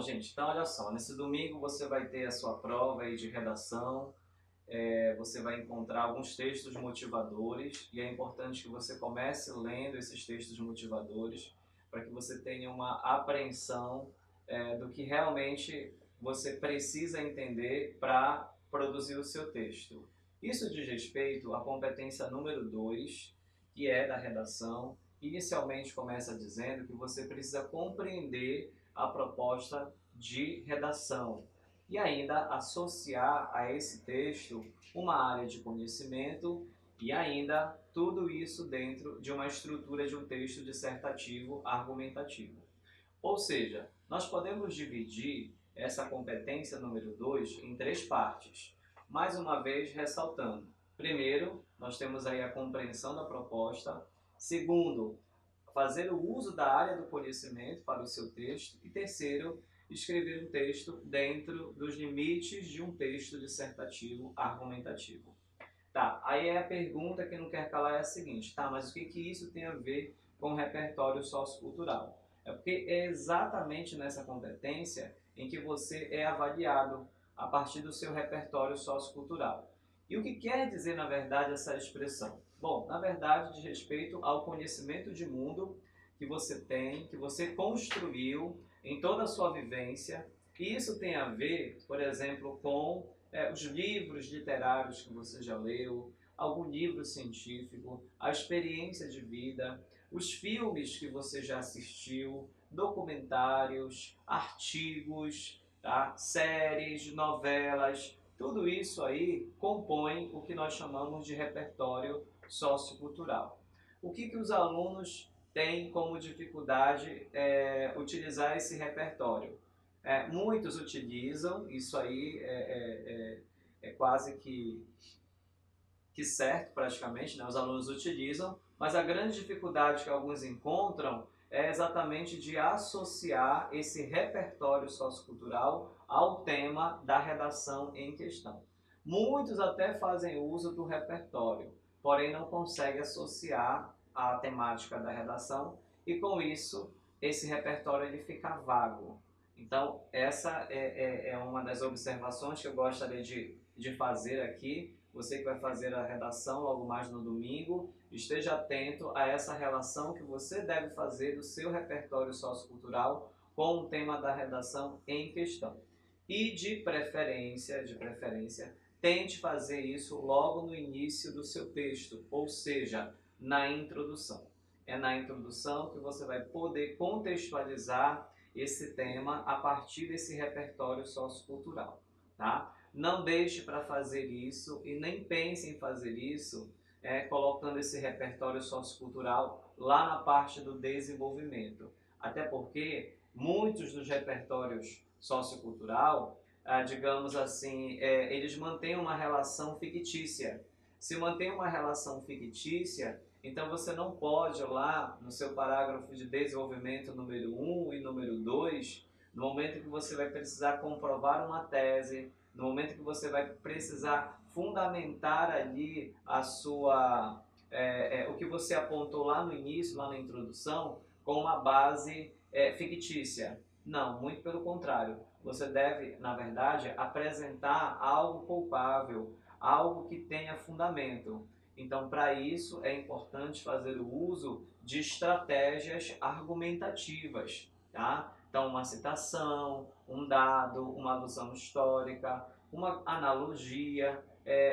gente, então olha só, nesse domingo você vai ter a sua prova aí de redação, você vai encontrar alguns textos motivadores e é importante que você comece lendo esses textos motivadores para que você tenha uma apreensão do que realmente você precisa entender para produzir o seu texto. Isso diz respeito à competência número 2, que é da redação. Inicialmente começa dizendo que você precisa compreender a proposta de redação e ainda associar a esse texto uma área de conhecimento e ainda tudo isso dentro de uma estrutura de um texto dissertativo argumentativo. Ou seja, nós podemos dividir essa competência número 2 em três partes. Mais uma vez ressaltando. Primeiro, nós temos aí a compreensão da proposta. Segundo, fazer o uso da área do conhecimento para o seu texto. E terceiro, escrever um texto dentro dos limites de um texto dissertativo argumentativo. Tá, aí é a pergunta que não quer calar é a seguinte, tá, mas o que isso tem a ver com o repertório sociocultural? É porque é exatamente nessa competência em que você é avaliado a partir do seu repertório sociocultural. E o que quer dizer, na verdade, essa expressão? Bom, na verdade, diz respeito ao conhecimento de mundo que você tem, que você construiu em toda a sua vivência. E isso tem a ver, por exemplo, com os livros literários que você já leu, algum livro científico, a experiência de vida, os filmes que você já assistiu, documentários, artigos, tá? Séries, novelas, tudo isso aí compõe o que nós chamamos de repertório sociocultural. O que os alunos têm como dificuldade utilizar esse repertório? Muitos utilizam, isso aí é quase que certo praticamente, né? Os alunos utilizam, mas a grande dificuldade que alguns encontram é exatamente de associar esse repertório sociocultural ao tema da redação em questão. Muitos até fazem uso do repertório, porém não conseguem associar a temática da redação e com isso esse repertório ele fica vago. Então essa é uma das observações que eu gostaria de fazer aqui. Você que vai fazer a redação logo mais no domingo, esteja atento a essa relação que você deve fazer do seu repertório sociocultural com o tema da redação em questão. E de preferência, tente fazer isso logo no início do seu texto, ou seja, na introdução. É na introdução que você vai poder contextualizar esse tema a partir desse repertório sociocultural, tá? Não deixe para fazer isso e nem pense em fazer isso colocando esse repertório sociocultural lá na parte do desenvolvimento. Até porque muitos dos repertórios sociocultural, digamos assim, eles mantêm uma relação fictícia. Se mantém uma relação fictícia, então você não pode lá no seu parágrafo de desenvolvimento número 1 e número 2, no momento que você vai precisar comprovar uma tese, no momento que você vai precisar fundamentar ali a sua, o que você apontou lá no início, lá na introdução, com uma base fictícia. Não, muito pelo contrário. Você deve, na verdade, apresentar algo palpável, algo que tenha fundamento. Então, para isso, é importante fazer o uso de estratégias argumentativas, tá? Então, uma citação, um dado, uma alusão histórica, uma analogia,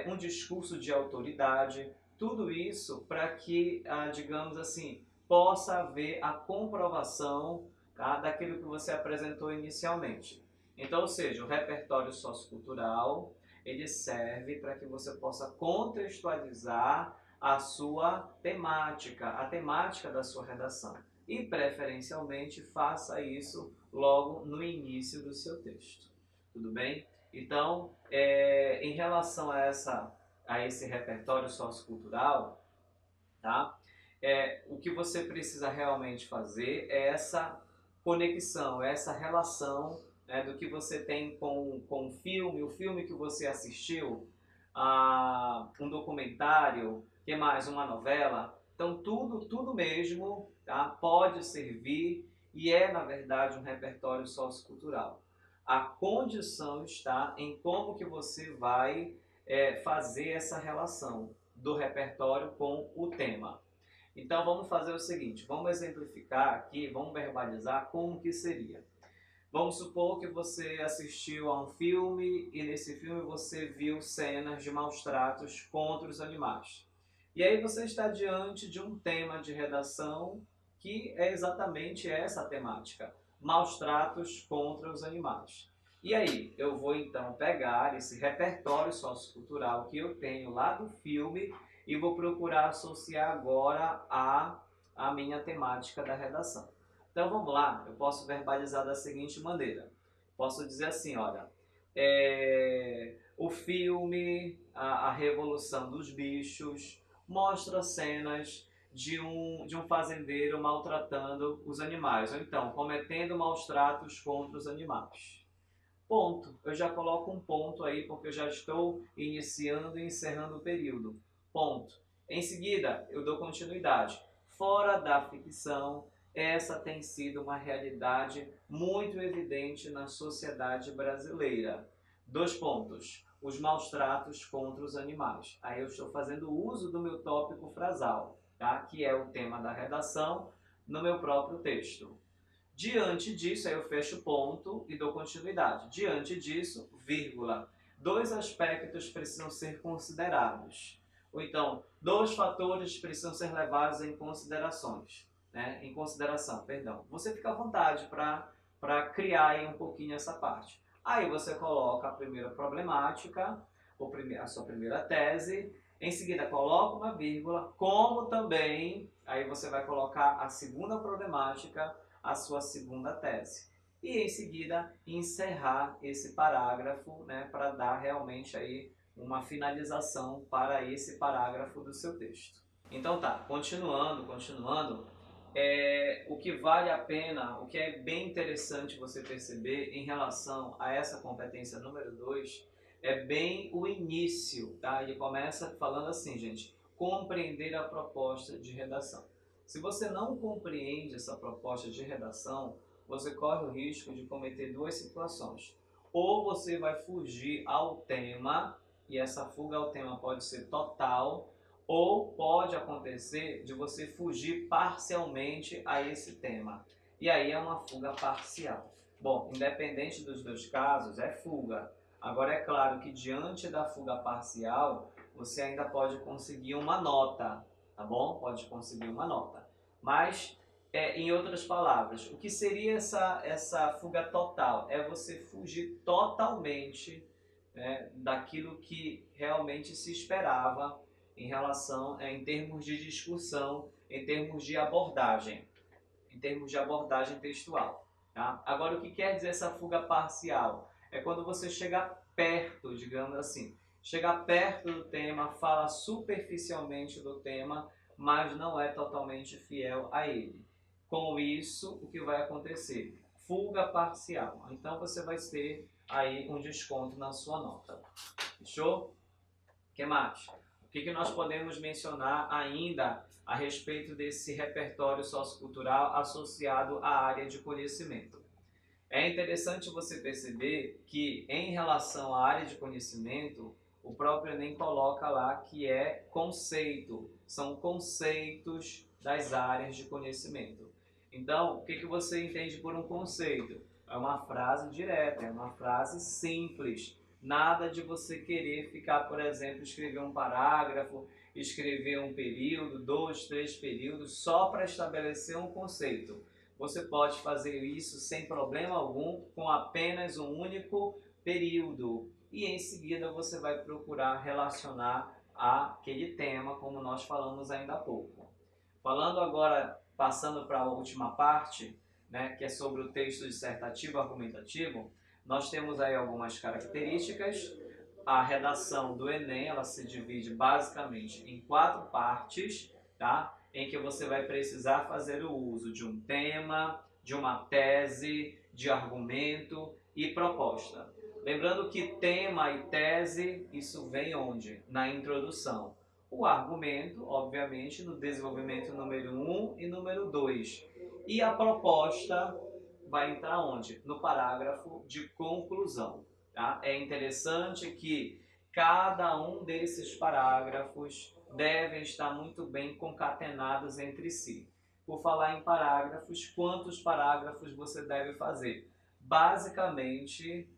um discurso de autoridade, tudo isso para que, digamos assim, possa haver a comprovação, tá, daquilo que você apresentou inicialmente. Então, ou seja, o repertório sociocultural, ele serve para que você possa contextualizar a sua temática, a temática da sua redação. E, preferencialmente, faça isso logo no início do seu texto. Tudo bem? Então, em relação a esse repertório sociocultural, tá? O que você precisa realmente fazer é essa conexão, essa relação, né, do que você tem com o filme que você assistiu, um documentário, que mais? Uma novela. Então, tudo mesmo, tá? Pode servir e é, na verdade, um repertório sociocultural. A condição está em como que você vai fazer essa relação do repertório com o tema. Então vamos fazer o seguinte, vamos exemplificar aqui, vamos verbalizar como que seria. Vamos supor que você assistiu a um filme e nesse filme você viu cenas de maus tratos contra os animais. E aí você está diante de um tema de redação que é exatamente essa temática, maus tratos contra os animais. E aí, eu vou então pegar esse repertório sociocultural que eu tenho lá do filme e vou procurar associar agora a minha temática da redação. Então vamos lá, eu posso verbalizar da seguinte maneira. Posso dizer assim, olha, o filme a Revolução dos Bichos mostra cenas de um fazendeiro maltratando os animais, ou então cometendo maus tratos contra os animais. Ponto. Eu já coloco um ponto aí porque eu já estou iniciando e encerrando o período. Ponto. Em seguida, eu dou continuidade. Fora da ficção, essa tem sido uma realidade muito evidente na sociedade brasileira. Dois pontos. Os maus tratos contra os animais. Aí eu estou fazendo uso do meu tópico frasal, tá? Que é o tema da redação no meu próprio texto. Diante disso, aí eu fecho ponto e dou continuidade. Diante disso, vírgula. Dois aspectos precisam ser considerados. Ou então, dois fatores precisam ser levados em considerações. Em consideração, perdão. Você fica à vontade para criar aí um pouquinho essa parte. Aí você coloca a primeira problemática, a sua primeira tese, em seguida coloca uma vírgula, como também, aí você vai colocar a segunda problemática, a sua segunda tese. E em seguida encerrar esse parágrafo, para dar realmente aí uma finalização para esse parágrafo do seu texto. Então tá, continuando, o que vale a pena, o que é bem interessante você perceber em relação a essa competência número 2 é bem o início, tá? Ele começa falando assim, gente, compreender a proposta de redação. Se você não compreende essa proposta de redação, você corre o risco de cometer duas situações. Ou você vai fugir ao tema, e essa fuga ao tema pode ser total, ou pode acontecer de você fugir parcialmente a esse tema. E aí é uma fuga parcial. Bom, independente dos dois casos, é fuga. Agora é claro que diante da fuga parcial, você ainda pode conseguir uma nota, tá bom? Pode conseguir uma nota. Mas, em outras palavras, o que seria essa fuga total? É você fugir totalmente daquilo que realmente se esperava em relação, em termos de discussão, em termos de abordagem textual. Tá? Agora, o que quer dizer essa fuga parcial? É quando você chega perto, digamos assim, chega perto do tema, fala superficialmente do tema, mas não é totalmente fiel a ele. Com isso, o que vai acontecer? Fuga parcial. Então, você vai ter aí um desconto na sua nota. Fechou? O que mais? O que nós podemos mencionar ainda a respeito desse repertório sociocultural associado à área de conhecimento? É interessante você perceber que, em relação à área de conhecimento, o próprio Enem coloca lá que é conceito, são conceitos das áreas de conhecimento. Então, o que você entende por um conceito? É uma frase direta, é uma frase simples. Nada de você querer ficar, por exemplo, escrever um parágrafo, escrever um período, 2, 3 períodos, só para estabelecer um conceito. Você pode fazer isso sem problema algum, com apenas um único período. E em seguida você vai procurar relacionar aquele tema, como nós falamos ainda há pouco. Falando agora, passando para a última parte, que é sobre o texto dissertativo argumentativo, nós temos aí algumas características. A redação do Enem, ela se divide basicamente em 4 partes, tá? Em que você vai precisar fazer o uso de um tema, de uma tese, de argumento e proposta. Lembrando que tema e tese, isso vem onde? Na introdução. O argumento, obviamente, no desenvolvimento número 1 e número 2. E a proposta vai entrar onde? No parágrafo de conclusão. Tá? É interessante que cada um desses parágrafos devem estar muito bem concatenados entre si. Por falar em parágrafos, quantos parágrafos você deve fazer? Basicamente,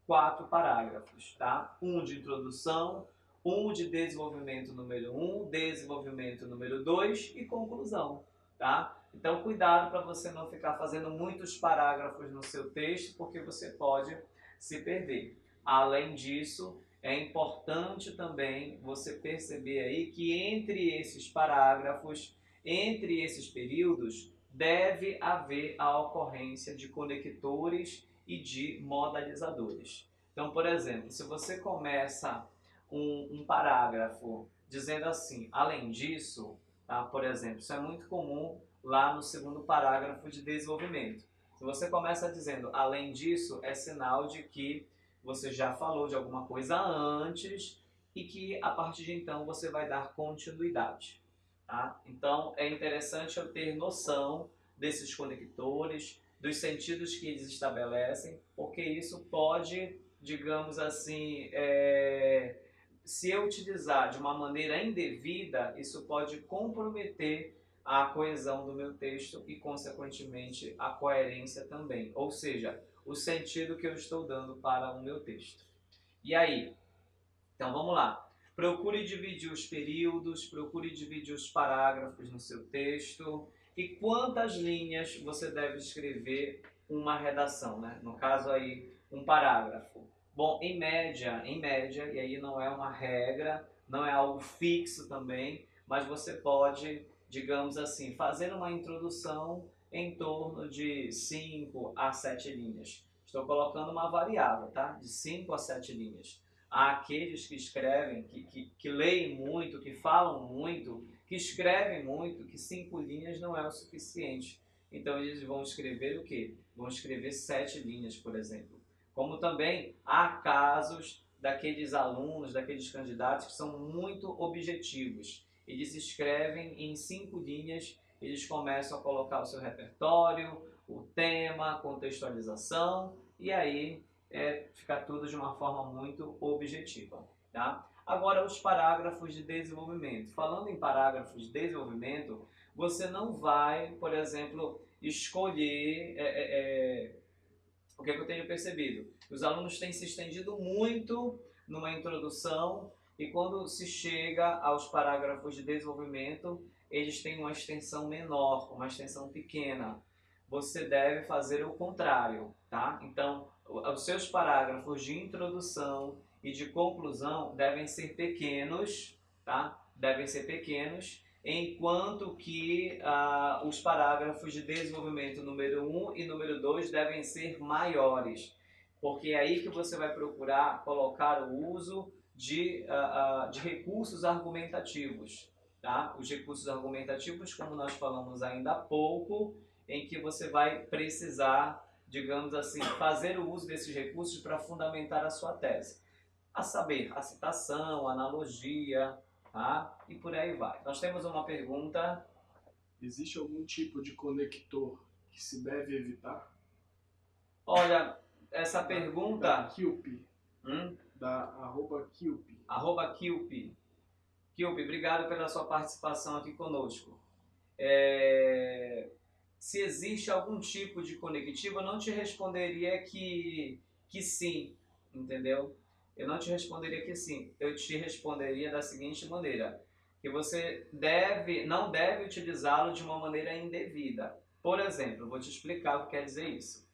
4 parágrafos, tá? Um de introdução, um de desenvolvimento número 1, desenvolvimento número 2 e conclusão, tá? Então, cuidado para você não ficar fazendo muitos parágrafos no seu texto, porque você pode se perder. Além disso, é importante também você perceber aí que entre esses parágrafos, entre esses períodos, deve haver a ocorrência de conectores e de modalizadores. Então, por exemplo, se você começa um parágrafo dizendo assim, além disso, tá? Por exemplo, isso é muito comum lá no segundo parágrafo de desenvolvimento. Se você começa dizendo além disso, é sinal de que você já falou de alguma coisa antes e que a partir de então você vai dar continuidade. Tá? Então é interessante eu ter noção desses conectores, dos sentidos que eles estabelecem, porque isso pode, digamos assim, se eu utilizar de uma maneira indevida, isso pode comprometer a coesão do meu texto e, consequentemente, a coerência também, ou seja, o sentido que eu estou dando para o meu texto. E aí? Então vamos lá. Procure dividir os períodos, procure dividir os parágrafos no seu texto e quantas linhas você deve escrever uma redação, né? No caso aí, um parágrafo. Bom, em média, e aí não é uma regra, não é algo fixo também, mas você pode, digamos assim, fazer uma introdução em torno de 5 a 7 linhas. Estou colocando uma variável, tá? De 5 a 7 linhas. Há aqueles que escrevem, que leem muito, que falam muito, que escrevem muito, que 5 linhas não é o suficiente. Então eles vão escrever o quê? Vão escrever 7 linhas, por exemplo. Como também há casos daqueles alunos, daqueles candidatos que são muito objetivos. Eles escrevem em 5 linhas, eles começam a colocar o seu repertório, o tema, contextualização, e aí ficar tudo de uma forma muito objetiva. Tá? Agora, os parágrafos de desenvolvimento. Falando em parágrafos de desenvolvimento, você não vai, por exemplo, escolher o que, é que eu tenho percebido. Os alunos têm se estendido muito numa introdução e quando se chega aos parágrafos de desenvolvimento, eles têm uma extensão menor, uma extensão pequena. Você deve fazer o contrário, tá? Então, os seus parágrafos de introdução e de conclusão devem ser pequenos, tá? Devem ser pequenos, enquanto que os parágrafos de desenvolvimento número 1 e número 2 devem ser maiores, porque é aí que você vai procurar colocar o uso de recursos argumentativos. Tá? Os recursos argumentativos, como nós falamos ainda há pouco, em que você vai precisar, digamos assim, fazer o uso desses recursos para fundamentar a sua tese. A saber, a citação, a analogia, tá? E por aí vai. Nós temos uma pergunta. Existe algum tipo de conector que se deve evitar? Olha, essa pergunta... Da Kilp. Da @Kilp. @Kilp. Kilp, obrigado pela sua participação aqui conosco. Se existe algum tipo de conectivo, eu não te responderia que sim, entendeu? Eu não te responderia que sim. Eu te responderia da seguinte maneira, que você não deve utilizá-lo de uma maneira indevida. Por exemplo, vou te explicar o que quer dizer isso.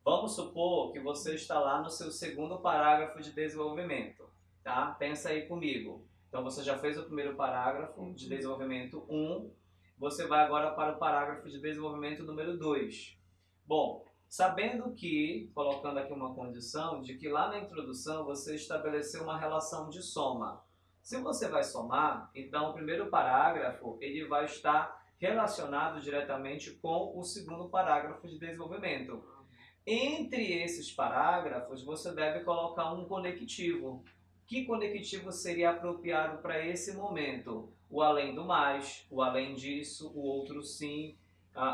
Vamos supor que você está lá no seu segundo parágrafo de desenvolvimento, tá? Pensa aí comigo. Então você já fez o primeiro parágrafo de desenvolvimento 1, você vai agora para o parágrafo de desenvolvimento número 2. Bom, sabendo que, colocando aqui uma condição, de que lá na introdução você estabeleceu uma relação de soma. Se você vai somar, então o primeiro parágrafo ele vai estar relacionado diretamente com o segundo parágrafo de desenvolvimento. Entre esses parágrafos, você deve colocar um conectivo. Que conectivo seria apropriado para esse momento? O além do mais, o além disso, o outro sim.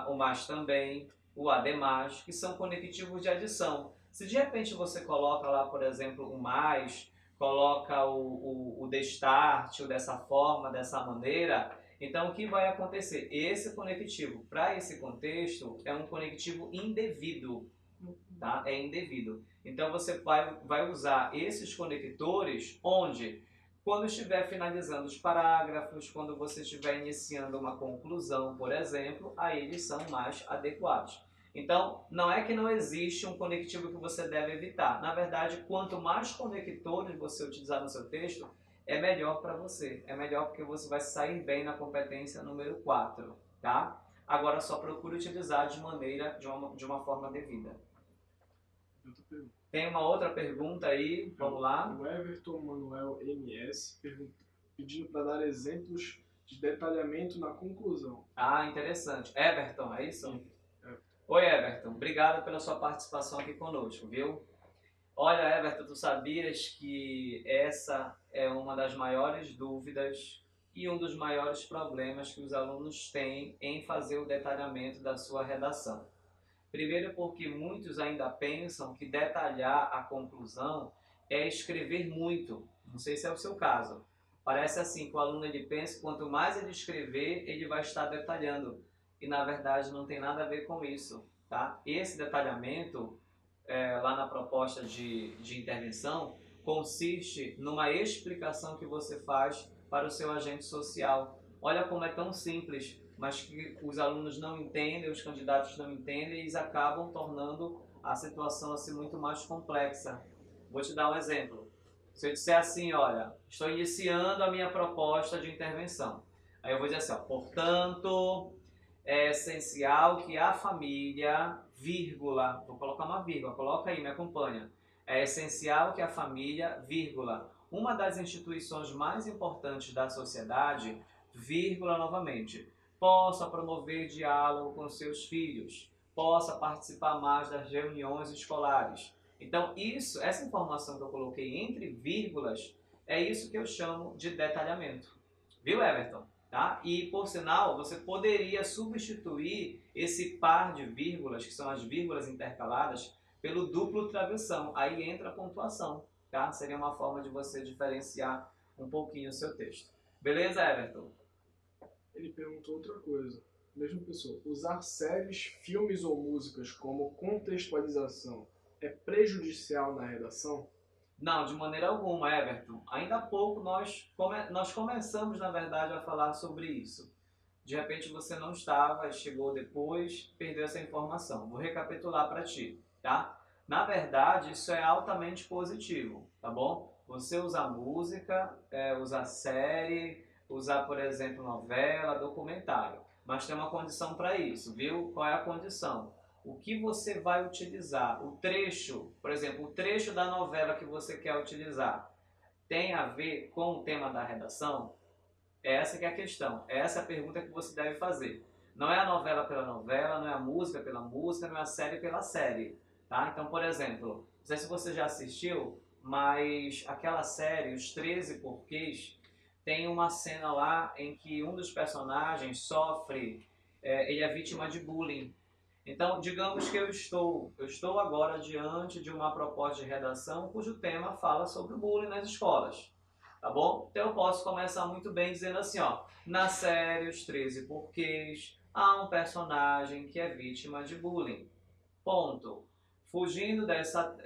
o mais também, o ademais, que são conectivos de adição. Se de repente você coloca lá, por exemplo, o mais, coloca o destarte, dessa forma, dessa maneira, então o que vai acontecer? Esse conectivo, para esse contexto, é um conectivo indevido, tá? É indevido. Então você vai usar esses conectores onde? Quando estiver finalizando os parágrafos, quando você estiver iniciando uma conclusão, por exemplo, aí eles são mais adequados. Então, não é que não existe um conectivo que você deve evitar. Na verdade, quanto mais conectores você utilizar no seu texto, é melhor para você. É melhor porque você vai sair bem na competência número 4, tá? Agora, só procure utilizar de uma forma devida. Outra pergunta. Tem uma outra pergunta aí, vamos lá. O Everton Manuel MS pedindo para dar exemplos de detalhamento na conclusão. Ah, interessante. Everton, é isso? Sim. Oi, Everton. Obrigado pela sua participação aqui conosco, viu? Olha, Everton, tu sabias que essa é uma das maiores dúvidas e um dos maiores problemas que os alunos têm em fazer o detalhamento da sua redação. Primeiro porque muitos ainda pensam que detalhar a conclusão é escrever muito. Não sei se é o seu caso. Parece assim que o aluno ele pensa que quanto mais ele escrever, ele vai estar detalhando. E na verdade não tem nada a ver com isso. Tá? Esse detalhamento, lá na proposta de intervenção, consiste numa explicação que você faz para o seu agente social. Olha como é tão simples, mas que os alunos não entendem, os candidatos não entendem e eles acabam tornando a situação assim muito mais complexa. Vou te dar um exemplo. Se eu disser assim, olha, estou iniciando a minha proposta de intervenção. Aí eu vou dizer assim, ó, portanto, é essencial que a família, vírgula, vou colocar uma vírgula, coloca aí, me acompanha. É essencial que a família, vírgula, uma das instituições mais importantes da sociedade, vírgula novamente, possa promover diálogo com seus filhos, possa participar mais das reuniões escolares. Então, essa informação que eu coloquei entre vírgulas, é isso que eu chamo de detalhamento. Viu, Everton? Tá? E, por sinal, você poderia substituir esse par de vírgulas, que são as vírgulas intercaladas, pelo duplo travessão. Aí entra a pontuação. Tá? Seria uma forma de você diferenciar um pouquinho o seu texto. Beleza, Everton? Ele perguntou outra coisa. Mesma pessoa. Usar séries, filmes ou músicas como contextualização é prejudicial na redação? Não, de maneira alguma, Everton. Ainda há pouco nós começamos, na verdade, a falar sobre isso. De repente você não estava, chegou depois, perdeu essa informação. Vou recapitular para ti, tá? Na verdade, isso é altamente positivo, tá bom? Você usar música, usar série, usar, por exemplo, novela, documentário. Mas tem uma condição para isso, viu? Qual é a condição? O que você vai utilizar? O trecho, por exemplo, o trecho da novela que você quer utilizar, tem a ver com o tema da redação? Essa que é a questão. Essa é a pergunta que você deve fazer. Não é a novela pela novela, não é a música pela música, não é a série pela série. Tá? Então, por exemplo, não sei se você já assistiu, mas aquela série, Os 13 Porquês, tem uma cena lá em que um dos personagens sofre, ele é vítima de bullying. Então, digamos que eu estou agora diante de uma proposta de redação cujo tema fala sobre o bullying nas escolas. Tá bom? Então eu posso começar muito bem dizendo assim, ó, na série Os 13 Porquês, há um personagem que é vítima de bullying. Ponto. Fugindo dessa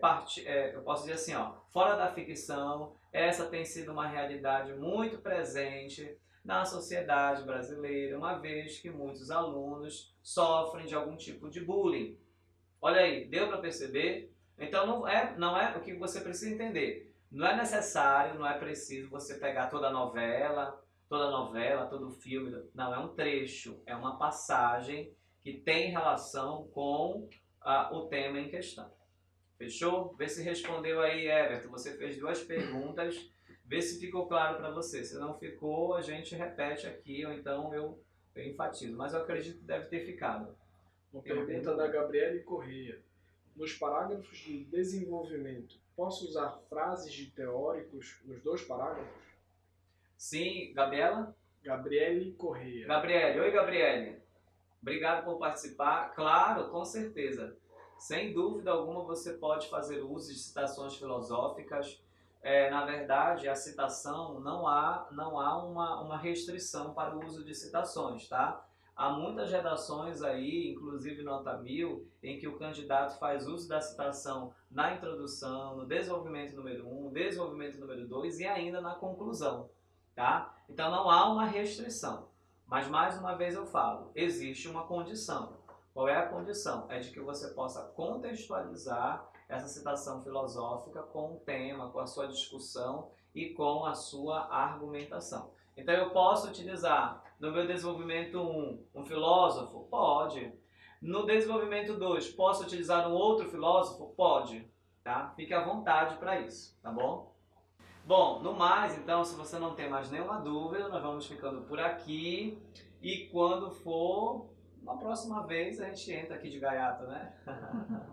parte, eu posso dizer assim, ó, fora da ficção, essa tem sido uma realidade muito presente na sociedade brasileira, uma vez que muitos alunos sofrem de algum tipo de bullying. Olha aí, deu para perceber? Então não é o que você precisa entender. Não é necessário, não é preciso você pegar toda a novela, todo o filme. Não, é um trecho, é uma passagem que tem relação com o tema em questão. Fechou? Vê se respondeu aí, Everton. Você fez 2 perguntas. Vê se ficou claro para você. Se não ficou, a gente repete aqui, ou então eu enfatizo. Mas eu acredito que deve ter ficado. Uma pergunta da Gabriele Correia. Nos parágrafos de desenvolvimento, posso usar frases de teóricos nos 2 parágrafos? Sim, Gabriela? Gabriele Correia. Gabriele, oi Gabriele. Obrigado por participar. Claro, com certeza. Sem dúvida alguma você pode fazer uso de citações filosóficas. Na verdade, a citação não há uma restrição para o uso de citações, tá? Há muitas redações aí, inclusive nota 1000, em que o candidato faz uso da citação na introdução, no desenvolvimento número 1, desenvolvimento número 2 e ainda na conclusão, tá? Então não há uma restrição. Mas mais uma vez eu falo, existe uma condição. Qual é a condição? É de que você possa contextualizar essa citação filosófica com o tema, com a sua discussão e com a sua argumentação. Então eu posso utilizar no meu desenvolvimento 1 um filósofo? Pode. No desenvolvimento 2, posso utilizar um outro filósofo? Pode. Tá? Fique à vontade para isso, tá bom? Bom, no mais, então, se você não tem mais nenhuma dúvida, nós vamos ficando por aqui. E quando for, na próxima vez, a gente entra aqui de gaiato, né?